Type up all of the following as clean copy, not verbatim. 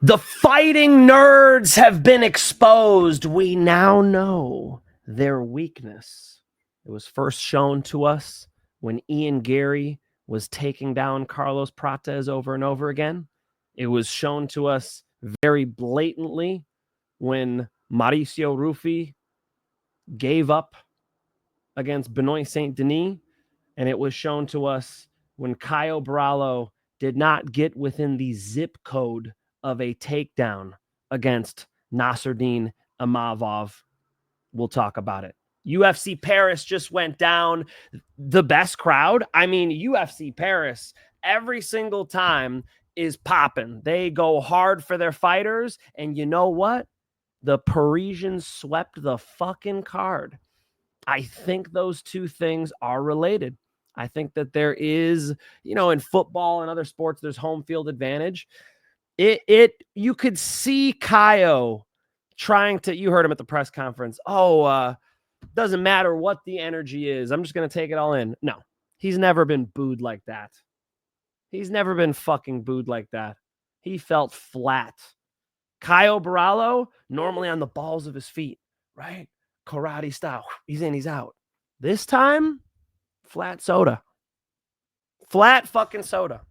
The fighting nerds have been exposed. We now know their weakness. It was first shown to us when Ian Gary was taking down Carlos Prates over and over again. It was shown to us very blatantly when Mauricio Ruffy gave up against Benoit Saint-Denis. And it was shown to us when Caio Borralho did not get within the zip code of a takedown against Nasruddin Imavov. We'll talk about it. UFC Paris just went down. The best crowd. I mean, UFC Paris, every single time is popping. They go hard for their fighters. And you know what? The Parisians swept the fucking card. I think those two things are related. I think that there is, in football and other sports, there's home field advantage. You could see Caio trying to, you heard him at the press conference. Doesn't matter what the energy is. I'm just going to take it all in. No, he's never been booed like that. He's never been fucking booed like that. He felt flat. Caio Borralho, normally on the balls of his feet, right? Karate style. He's in, he's out. This time, flat soda. Flat fucking soda.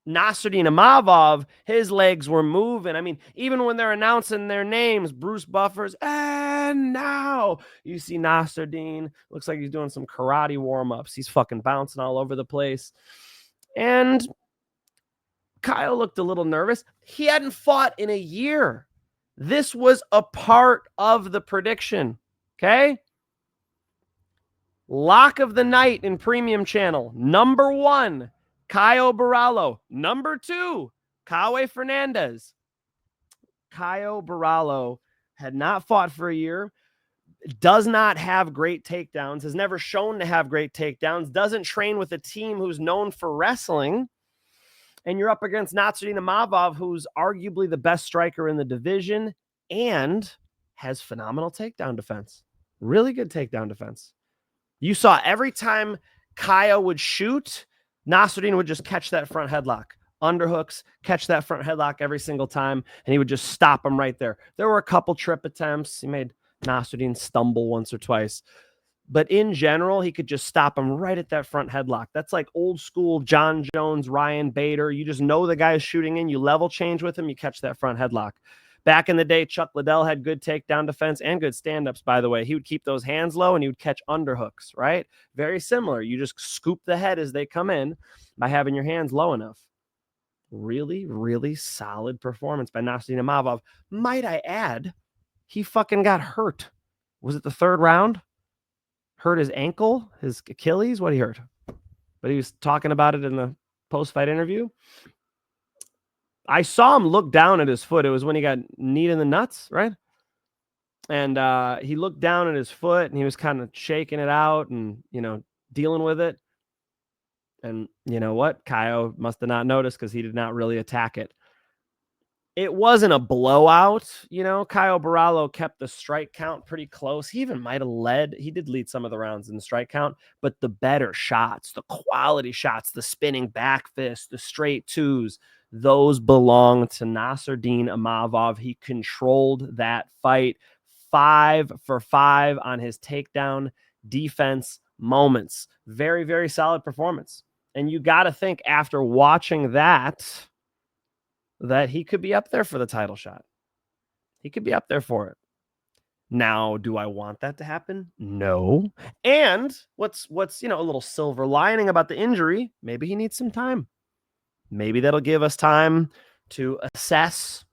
Nasruddin Imavov, his legs were moving. I mean, even when they're announcing their names, Bruce Buffer's, and now you see Nasruddin. Looks like he's doing some karate warm-ups. He's fucking bouncing all over the place. And Caio looked a little nervous. He hadn't fought in a year. This was a part of the prediction. Okay? Lock of the night in Premium Channel. Number 1. Caio Borralho. Number 2, Kauê Fernandes. Caio Borralho had not fought for a year, does not have great takedowns, has never shown to have great takedowns, doesn't train with a team who's known for wrestling, and you're up against Nasruddin Imavov, who's arguably the best striker in the division and has phenomenal takedown defense. Really good takedown defense. You saw every time Caio would shoot, Nasruddin would just catch that front headlock. Underhooks, catch that front headlock every single time, and he would just stop him right there. There were a couple trip attempts. He made Nasruddin stumble once or twice. But in general, he could just stop him right at that front headlock. That's like old school John Jones, Ryan Bader. You just know the guy is shooting in. You level change with him. You catch that front headlock. Back in the day, Chuck Liddell had good takedown defense and good stand-ups, by the way. He would keep those hands low and he would catch underhooks, right? Very similar. You just scoop the head as they come in by having your hands low enough. Really, really solid performance by Nasruddin Imavov. Might I add, he fucking got hurt. Was it the 3rd round? Hurt his ankle, his Achilles? What he hurt? But he was talking about it in the post-fight interview. I saw him look down at his foot. It was when he got kneed in the nuts, right? And he looked down at his foot and he was kind of shaking it out and, dealing with it. And you know what? Caio must have not noticed because he did not really attack it. It wasn't a blowout. Caio Borralho kept the strike count pretty close. He even might have led. He did lead some of the rounds in the strike count, but the better shots, the quality shots, the spinning back fist, the straight twos, those belong to Nasruddin Imavov. He controlled that fight 5 for 5 on his takedown defense moments. Very, very solid performance. And you got to think after watching that he could be up there for the title shot. He could be up there for it. Now, do I want that to happen? No. And what's a little silver lining about the injury? Maybe he needs some time. Maybe that'll give us time to assess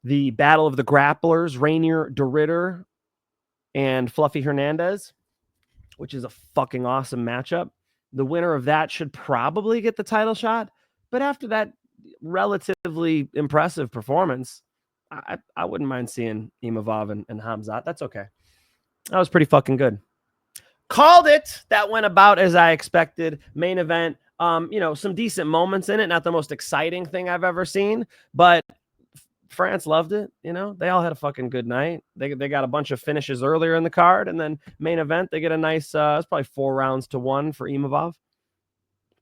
the battle of the grapplers, Rainier DeRitter and Fluffy Hernandez, which is a fucking awesome matchup. The winner of that should probably get the title shot. But after that relatively impressive performance, I wouldn't mind seeing Imavov and Khamzat. That's okay. That was pretty fucking good. Called it. That went about as I expected. Main event. Some decent moments in it. Not the most exciting thing I've ever seen, but France loved it. They all had a fucking good night. They got a bunch of finishes earlier in the card, and then main event, they get a nice, it's probably 4 rounds to 1 for Imavov.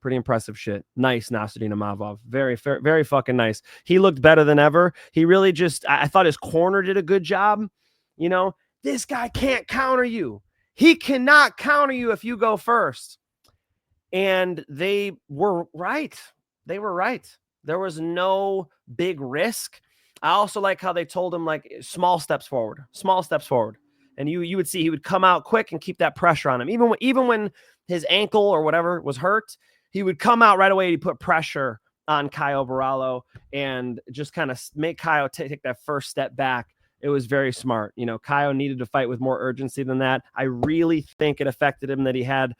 Pretty impressive shit. Nice, Nasruddin Imavov. Very, very fucking nice. He looked better than ever. He really just, I thought his corner did a good job. You know, this guy can't counter you. He cannot counter you if you go first. And they were right. They were right. There was no big risk. I also like how they told him, like, small steps forward. And you would see he would come out quick and keep that pressure on him. Even when his ankle or whatever was hurt, he would come out right away. He'd put pressure on Caio Borralho and just kind of make Caio take that first step back. It was very smart. You know, Caio needed to fight with more urgency than that. I really think it affected him that he had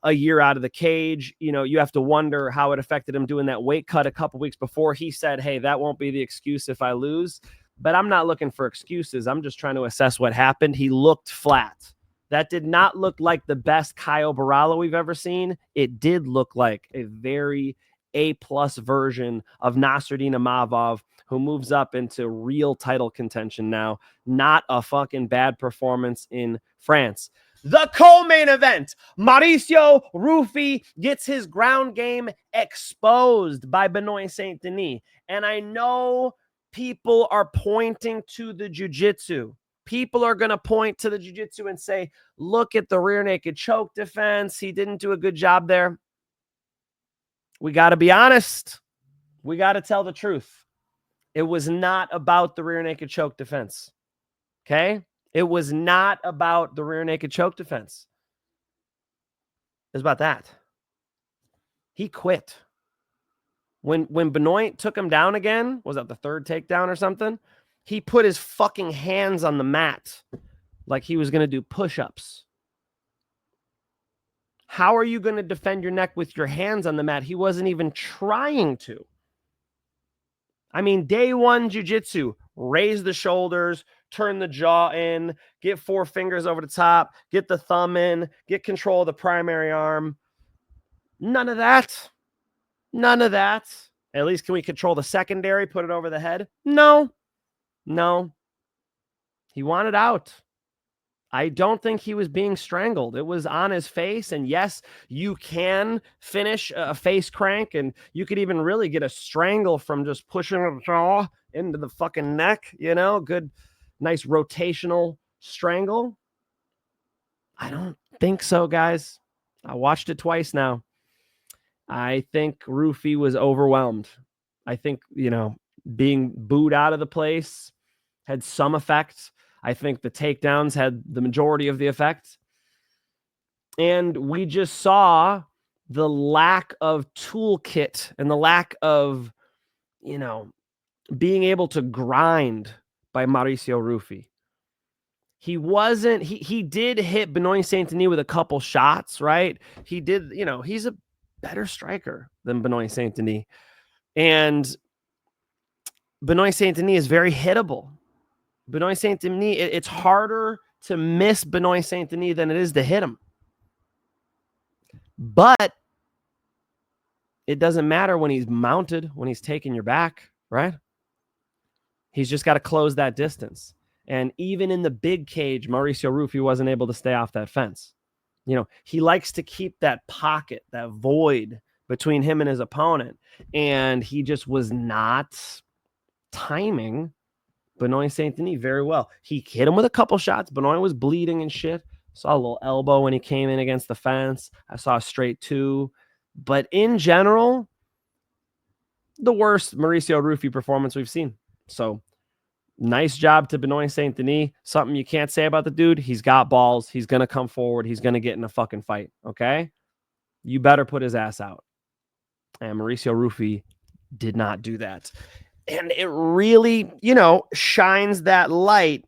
a year out of the cage. You know, you have to wonder how it affected him doing that weight cut a couple weeks before. He said, hey, that won't be the excuse if I lose. But I'm not looking for excuses. I'm just trying to assess what happened. He looked flat. That did not look like the best Caio Borralho we've ever seen. It did look like a very A-plus version of Nasruddin Imavov, who moves up into real title contention now. Not a fucking bad performance in France. The co-main event, Mauricio Ruffy gets his ground game exposed by Benoit Saint-Denis. And I know people are pointing to the jiu-jitsu. People are going to point to the jiu-jitsu and say, look at the rear naked choke defense. He didn't do a good job there. We got to be honest. We got to tell the truth. It was not about the rear naked choke defense. Okay? It was not about the rear naked choke defense. It was about that. He quit. When Benoit took him down again, was that the third takedown or something? He put his fucking hands on the mat like he was going to do push-ups. How are you going to defend your neck with your hands on the mat? He wasn't even trying to. I mean, day one jiu-jitsu, raise the shoulders, turn the jaw in, get 4 fingers over the top, get the thumb in, get control of the primary arm. None of that. None of that. At least can we control the secondary, put it over the head? No. He wanted out. I don't think he was being strangled. It was on his face. And yes, you can finish a face crank, and you could even really get a strangle from just pushing the jaw into the fucking neck. You know, good, nice rotational strangle. I don't think so, guys. I watched it twice now. I think Ruffy was overwhelmed. I think, you know, being booed out of the place had some effect. I think the takedowns had the majority of the effect. And we just saw the lack of toolkit and the lack of, you know, being able to grind by Mauricio Ruffy. He did hit Benoit Saint-Denis with a couple shots, right? He did, you know, he's a better striker than Benoit Saint-Denis. And Benoit Saint-Denis is very hittable. Benoit Saint-Denis, it's harder to miss Benoit Saint-Denis than it is to hit him. But it doesn't matter when he's mounted, when he's taking your back, right? He's just got to close that distance. And even in the big cage, Mauricio Ruffy wasn't able to stay off that fence. You know, he likes to keep that pocket, that void between him and his opponent. And he just was not timing Benoit Saint-Denis very well. He hit him with a couple shots. Benoit was bleeding and shit. Saw a little elbow when he came in against the fence. I saw a straight 2. But in general, the worst Mauricio Ruffy performance we've seen. So nice job to Benoit Saint-Denis. Something you can't say about the dude. He's got balls. He's going to come forward. He's going to get in a fucking fight. Okay? You better put his ass out. And Mauricio Ruffy did not do that. And it really, you know, shines that light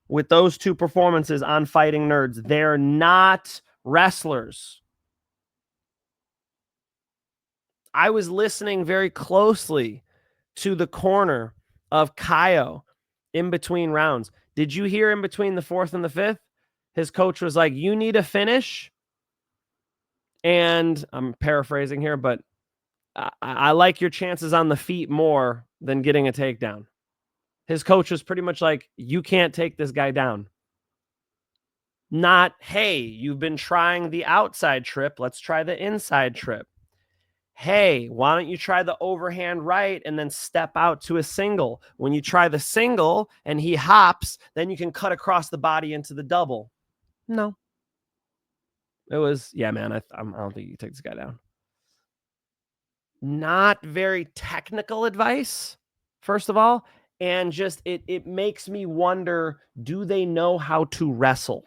with those 2 performances on Fighting Nerds. They're not wrestlers. I was listening very closely to the corner of Caio in between rounds. Did you hear in between the 4th and the 5th? His coach was like, you need a finish. And I'm paraphrasing here, but I like your chances on the feet more than getting a takedown. His coach was pretty much like, you can't take this guy down. Not, hey, you've been trying the outside trip. Let's try the inside trip. hey, why don't you try the overhand right and then step out to a single? When you try the single and he hops, then you can cut across the body into the double. No. It was, yeah, man, I don't think you can take this guy down. Not very technical advice, first of all. And just, it makes me wonder, do they know how to wrestle?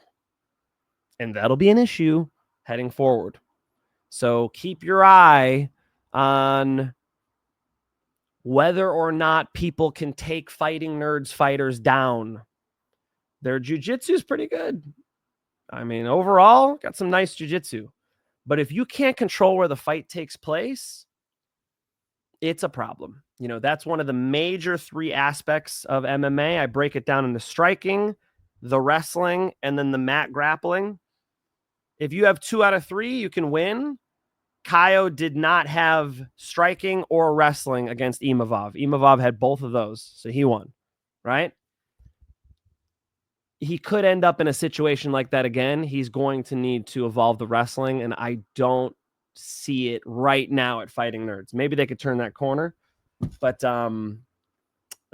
And that'll be an issue heading forward. So keep your eye on whether or not people can take Fighting Nerds fighters down. Their jiu-jitsu is pretty good. I mean, overall, got some nice jiu-jitsu. But if you can't control where the fight takes place, it's a problem. You know, that's one of the major 3 aspects of MMA. I break it down into striking, the wrestling, and then the mat grappling. If you have 2 out of 3, you can win. Caio did not have striking or wrestling against Imavov. Imavov had both of those, so he won, right? He could end up in a situation like that again. He's going to need to evolve the wrestling, and I don't see it right now at Fighting Nerds. Maybe they could turn that corner, but that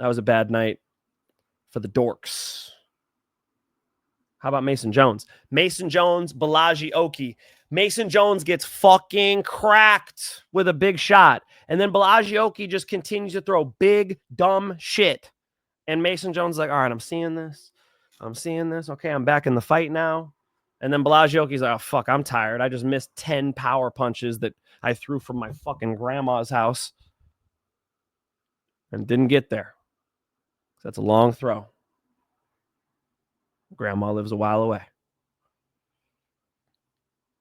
was a bad night for the dorks. How about Mason Jones? Mason Jones, Bolaji Oki. Mason Jones gets fucking cracked with a big shot. And then Bolaji Oki just continues to throw big, dumb shit. And Mason Jones is like, all right, I'm seeing this. Okay, I'm back in the fight now. And then Bolaji Oki's like, oh, fuck, I'm tired. I just missed 10 power punches that I threw from my fucking grandma's house. And didn't get there. That's a long throw. Grandma lives a while away.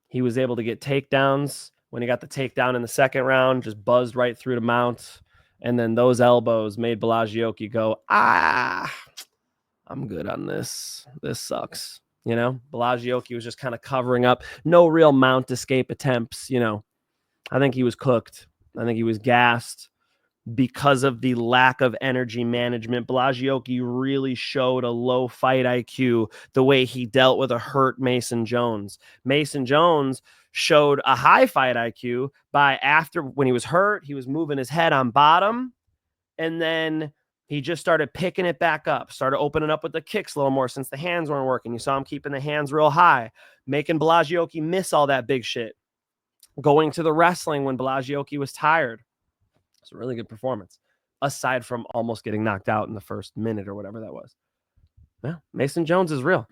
He was able to get takedowns. When he got the takedown in the second round, just buzzed right through the mount. And then those elbows made Bolaji Oki go, I'm good on this. This sucks. You know, Bolaji Oki was just kind of covering up. No real mount escape attempts. You know, I think he was cooked. I think he was gassed because of the lack of energy management. Bolaji Oki really showed a low fight IQ the way he dealt with a hurt Mason Jones. Mason Jones showed a high fight IQ by when he was hurt, he was moving his head on bottom, and then he just started picking it back up, started opening up with the kicks a little more since the hands weren't working. You saw him keeping the hands real high, making Bolaji Oki miss all that big shit, going to the wrestling when Bolaji Oki was tired. It's a really good performance, aside from almost getting knocked out in the first minute or whatever that was. Yeah, Mason Jones is real.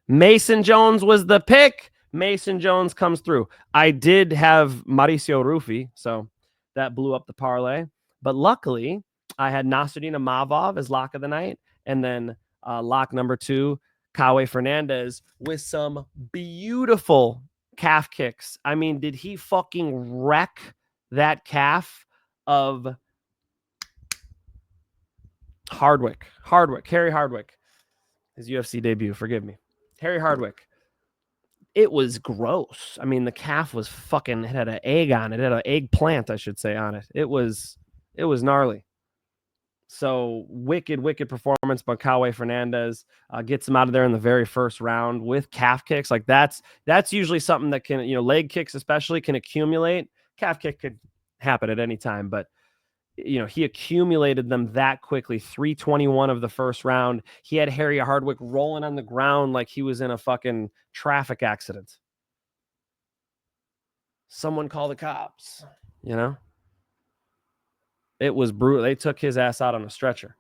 Mason Jones was the pick. Mason Jones comes through. I did have Mauricio Ruffy, so that blew up the parlay. But luckily, I had Nasruddin Imavov as lock of the night, and then lock number 2, Kauê Fernandes, with some beautiful calf kicks. I mean, did he fucking wreck that calf of Hardwick, Harry Hardwick, his UFC debut, forgive me. Harry Hardwick. It was gross. I mean, the calf was fucking, it had an egg on it. It had an eggplant, I should say, on it. It was gnarly. So wicked performance by Kauê Fernandes. Gets him out of there in the very first round with calf kicks. Like that's usually something that can, you know, leg kicks especially can accumulate. Calf kick could happen at any time, but you know, he accumulated them that quickly. 321 of the first round. He had Harry Hardwick rolling on the ground like he was in a fucking traffic accident. Someone call the cops, you know? It was brutal. They took his ass out on a stretcher.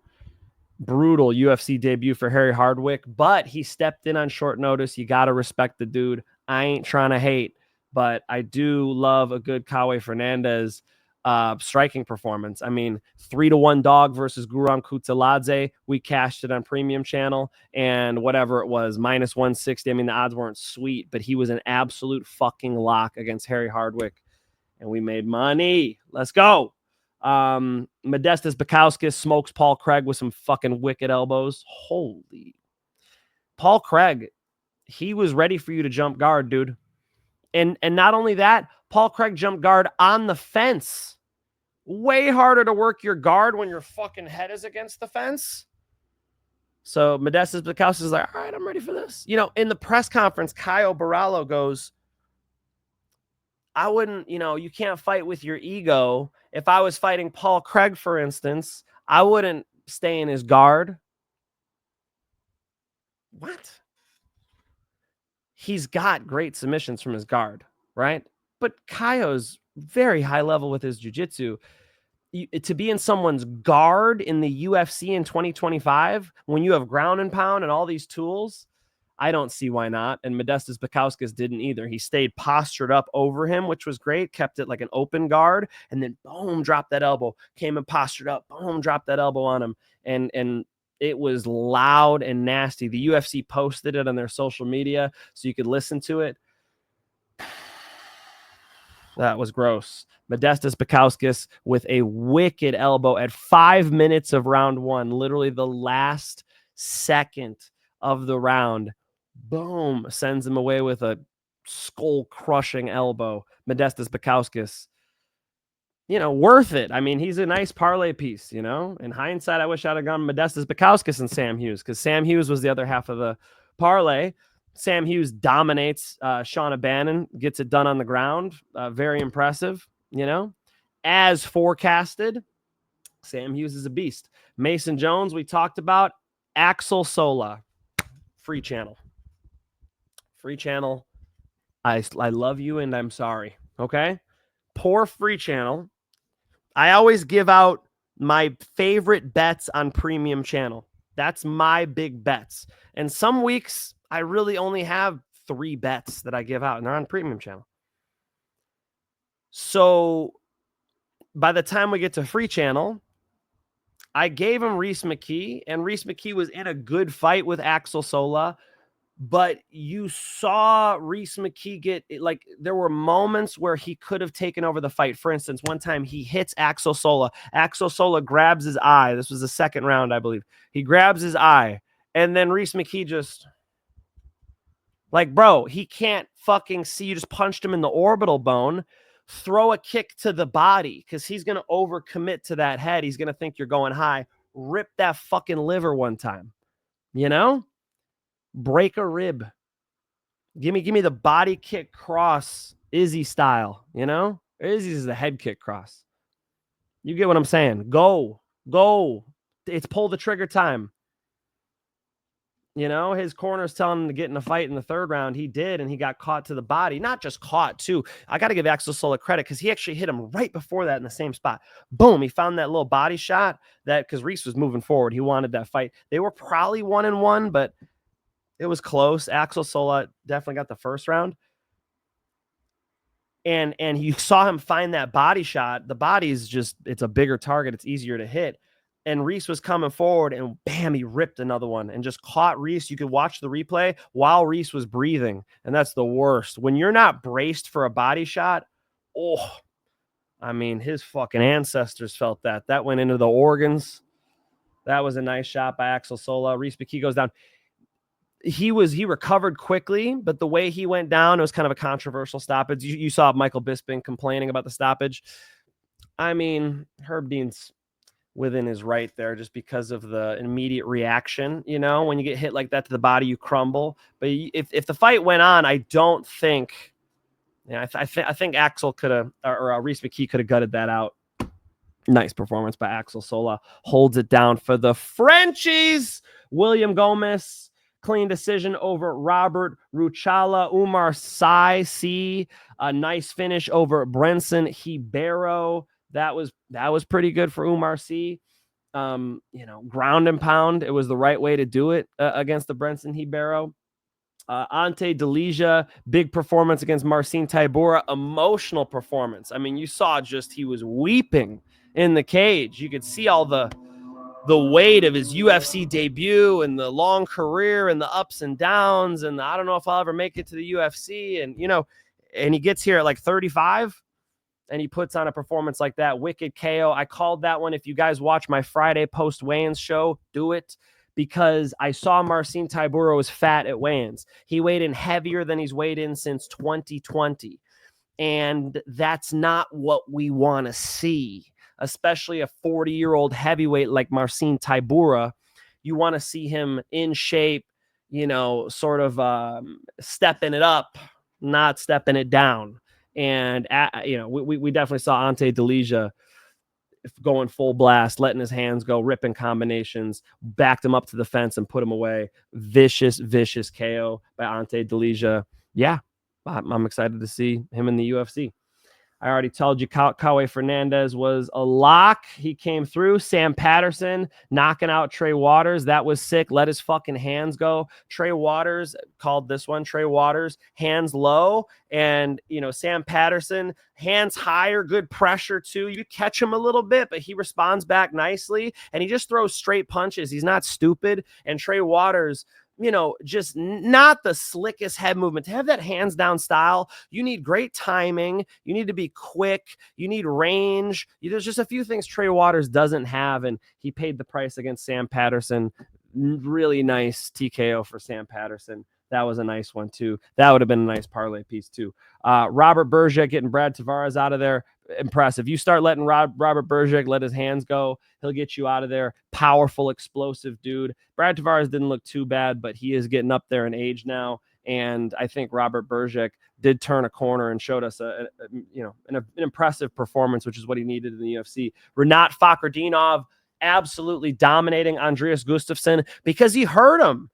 Brutal UFC debut for Harry Hardwick, but he stepped in on short notice. You got to respect the dude. I ain't trying to hate, but I do love a good Kauê Fernandes striking performance. I mean, 3-1 dog versus Guram Kutseladze. We cashed it on Premium Channel, and whatever it was, -160. I mean, the odds weren't sweet, but he was an absolute fucking lock against Harry Hardwick, and we made money. Let's go. Modestas Bukauskas smokes Paul Craig with some fucking wicked elbows. Holy. Paul Craig, he was ready for you to jump guard, dude. And not only that, Paul Craig jumped guard on the fence. Way harder to work your guard when your fucking head is against the fence. So Modestas Bukauskas is like, all right, I'm ready for this. You know, in the press conference, Caio Borralho goes, I wouldn't, you can't fight with your ego. If I was fighting Paul Craig, for instance, I wouldn't stay in his guard. What? He's got great submissions from his guard, right? But Caio's very high level with his jiu-jitsu. To be in someone's guard in the UFC in 2025, when you have ground and pound and all these tools, I don't see why not. And Modestas Bukauskas didn't either. He stayed postured up over him, which was great, kept it like an open guard, and then boom, dropped that elbow, came and postured up, boom, dropped that elbow on him. And it was loud and nasty. The UFC posted it on their social media so you could listen to it. That was gross. Modestas Bukauskas with a wicked elbow at 5 minutes of round one, literally the last second of the round. Boom, sends him away with a skull-crushing elbow. Modestas Bukauskas, worth it. I mean, he's a nice parlay piece, In hindsight, I wish I'd have gone Modestas Bukauskas and Sam Hughes, because Sam Hughes was the other half of the parlay. Sam Hughes dominates Sean O'Bannon, gets it done on the ground. Very impressive, As forecasted, Sam Hughes is a beast. Mason Jones, we talked about. Axel Sola, free channel. Free channel. I love you and I'm sorry, okay? Poor free channel. I always give out my favorite bets on premium channel. That's my big bets. And some weeks, I really only have 3 bets that I give out, and they're on premium channel. So by the time we get to free channel, I gave him Rhys McKee, and Rhys McKee was in a good fight with Axel Sola. But you saw Rhys McKee there were moments where he could have taken over the fight. For instance, one time he hits Axel Sola. Axel Sola grabs his eye. This was the second round, I believe. He grabs his eye. And then Rhys McKee just, bro, he can't fucking see. You just punched him in the orbital bone. Throw a kick to the body because he's going to overcommit to that head. He's going to think you're going high. Rip that fucking liver one time. Break a rib. Give me the body kick cross, Izzy style, Izzy's the head kick cross. You get what I'm saying? Go. It's pull the trigger time. His corner's telling him to get in a fight in the third round. He did, and he got caught to the body. Not just caught, too. I got to give Axel Sola credit because he actually hit him right before that in the same spot. Boom, he found that little body shot because Rhys was moving forward. He wanted that fight. They were probably 1-1, but it was close. Axel Sola definitely got the first round. And you saw him find that body shot. The body's it's a bigger target. It's easier to hit. And Rhys was coming forward and bam, he ripped another one and just caught Rhys. You could watch the replay while Rhys was breathing. And that's the worst. When you're not braced for a body shot, his fucking ancestors felt that. That went into the organs. That was a nice shot by Axel Sola. Rhys McKee goes down. He recovered quickly, but the way he went down, it was kind of a controversial stoppage. You saw Michael Bisping complaining about the stoppage. Herb Dean's within his right there just because of the immediate reaction. When you get hit like that to the body, you crumble. But if the fight went on, I don't think, I think Axel could have, or Rhys McKee could have gutted that out. Nice performance by Axel Sola. Holds it down for the Frenchies. William Gomis. Clean decision over Robert Ruchała. Oumar Sy, a nice finish over Brenson Ribeiro. That was pretty good for Oumar Sy. Ground and pound. It was the right way to do it against the Brenson Ribeiro. Ante Delija, big performance against Marcin Tybura. Emotional performance. You saw he was weeping in the cage. You could see all the weight of his UFC debut and the long career and the ups and downs. And I don't know if I'll ever make it to the UFC. And, and he gets here at 35 and he puts on a performance like that. Wicked KO. I called that one. If you guys watch my Friday post weigh-ins show, do it, because I saw Marcin Tybura was fat at weigh-ins. He weighed in heavier than he's weighed in since 2020. And that's not what we want to see. Especially a 40-year-old heavyweight like Marcin Tybura. You want to see him in shape, sort of stepping it up, not stepping it down. And, we definitely saw Ante Delija going full blast, letting his hands go, ripping combinations, backed him up to the fence and put him away. Vicious KO by Ante Delija. Yeah, I'm excited to see him in the UFC. I already told you Kauê Fernandes was a lock. He came through. Sam Patterson knocking out Trey Waters. That was sick. Let his fucking hands go. Trey Waters called this one. Trey Waters, hands low. And, Sam Patterson, hands higher, good pressure too. You catch him a little bit, but he responds back nicely. And he just throws straight punches. He's not stupid. And Trey Waters, just not the slickest head movement. To have that hands down style, you need great timing. You need to be quick. You need range. There's just a few things Trey Waters doesn't have, and he paid the price against Sam Patterson. Really nice TKO for Sam Patterson. That was a nice one, too. That would have been a nice parlay piece, too. Robert Bryczek getting Brad Tavares out of there. Impressive. You start letting Robert Bryczek let his hands go, he'll get you out of there. Powerful, explosive dude. Brad Tavares didn't look too bad, but he is getting up there in age now. And I think Robert Bryczek did turn a corner and showed us an impressive performance, which is what he needed in the UFC. Fakhretdinov absolutely dominating Andreas Gustafsson because he hurt him.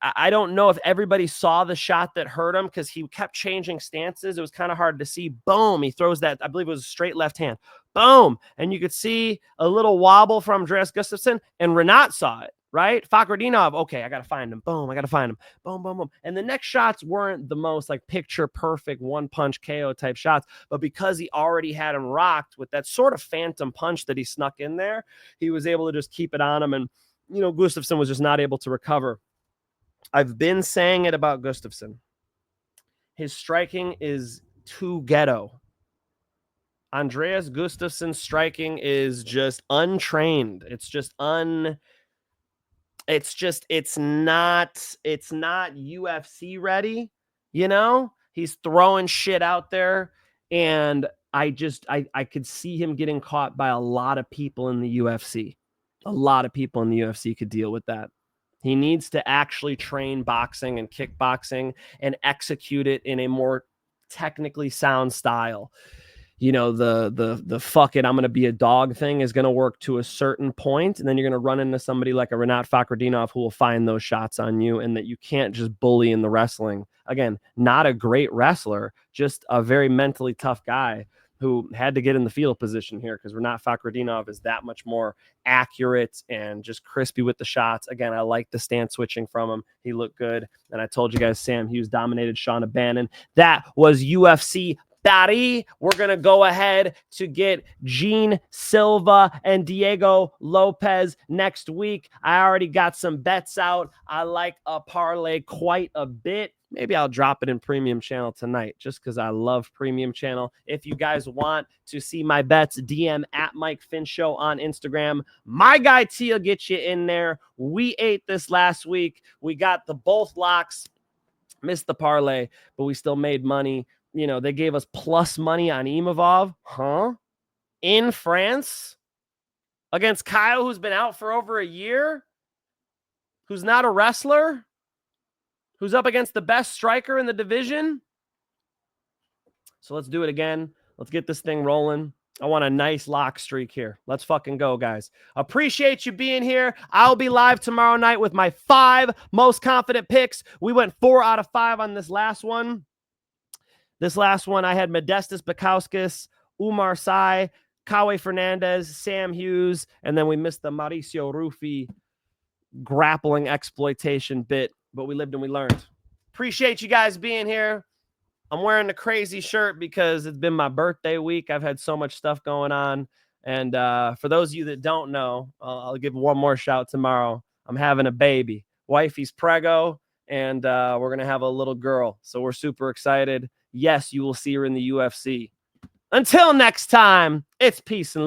I don't know if everybody saw the shot that hurt him because he kept changing stances. It was kind of hard to see. Boom. He throws that, I believe it was a straight left hand. Boom. And you could see a little wobble from Andreas Gustafsson, and Renat saw it, right? Fakhretdinov, okay, I got to find him. Boom. I got to find him. Boom, boom, boom. And the next shots weren't the most picture perfect one punch KO type shots, but because he already had him rocked with that sort of phantom punch that he snuck in there, he was able to just keep it on him. And, Gustafsson was just not able to recover. I've been saying it about Gustafsson. His striking is too ghetto. Andreas Gustafsson's striking is just untrained. It's not UFC ready. He's throwing shit out there. And I could see him getting caught by a lot of people in the UFC. A lot of people in the UFC could deal with that. He needs to actually train boxing and kickboxing and execute it in a more technically sound style. The fuck it, I'm going to be a dog thing is going to work to a certain point, and then you're going to run into somebody like a Renat Fakhretdinov who will find those shots on you, and that you can't just bully in the wrestling. Again, not a great wrestler, just a very mentally tough guy who had to get in the field position here because Renat Fakhretdinov is that much more accurate and just crispy with the shots. Again, I like the stance switching from him. He looked good. And I told you guys, Sam Hughes dominated Sean O'Bannon. That was UFC. We're going to go ahead to get Gene Silva and Diego Lopez next week. I already got some bets out. I like a parlay quite a bit. Maybe I'll drop it in Premium Channel tonight just because I love Premium Channel. If you guys want to see my bets, DM at mikefinchshow on Instagram. My guy T will get you in there. We ate this last week. We got the both locks. Missed the parlay, but we still made money. They gave us plus money on Imavov. In France? Against Caio, who's been out for over a year? Who's not a wrestler? Who's up against the best striker in the division? So let's do it again. Let's get this thing rolling. I want a nice lock streak here. Let's fucking go, guys. Appreciate you being here. I'll be live tomorrow night with my 5 most confident picks. We went 4 out of 5 on this last one. This last one, I had Modestas Bukauskas, Oumar Sy, Kauê Fernandes, Sam Hughes, and then we missed the Mauricio Ruffy grappling exploitation bit, but we lived and we learned. Appreciate you guys being here. I'm wearing the crazy shirt because it's been my birthday week. I've had so much stuff going on. And for those of you that don't know, I'll give one more shout tomorrow. I'm having a baby. Wifey's preggo, and we're going to have a little girl. So we're super excited. Yes, you will see her in the UFC. Until next time, it's peace and love.